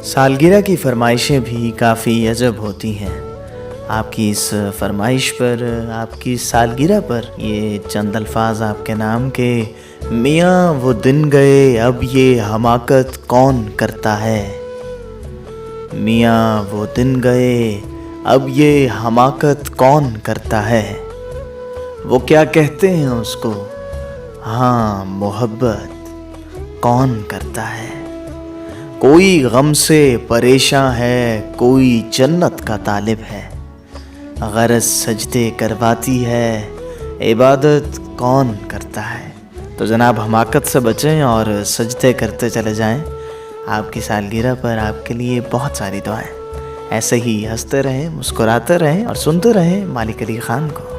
سالگرہ کی فرمائشیں بھی کافی عجب ہوتی ہیں۔ آپ کی اس فرمائش پر، آپ کی سالگرہ پر یہ چند الفاظ آپ کے نام کے: میاں وہ دن گئے اب یہ حماقت کون کرتا ہے، میاں وہ دن گئے اب یہ حماقت کون کرتا ہے، وہ کیا کہتے ہیں اس کو، ہاں محبت کون کرتا ہے۔ کوئی غم سے پریشاں ہے، کوئی جنت کا طالب ہے، غرض سجدے کرواتی ہے، عبادت کون کرتا ہے۔ تو جناب حماقت سے بچیں اور سجدے کرتے چلے جائیں۔ آپ کی سالگرہ پر آپ کے لیے بہت ساری دعائیں۔ ایسے ہی ہنستے رہیں، مسکراتے رہیں اور سنتے رہیں مالک علی خان کو۔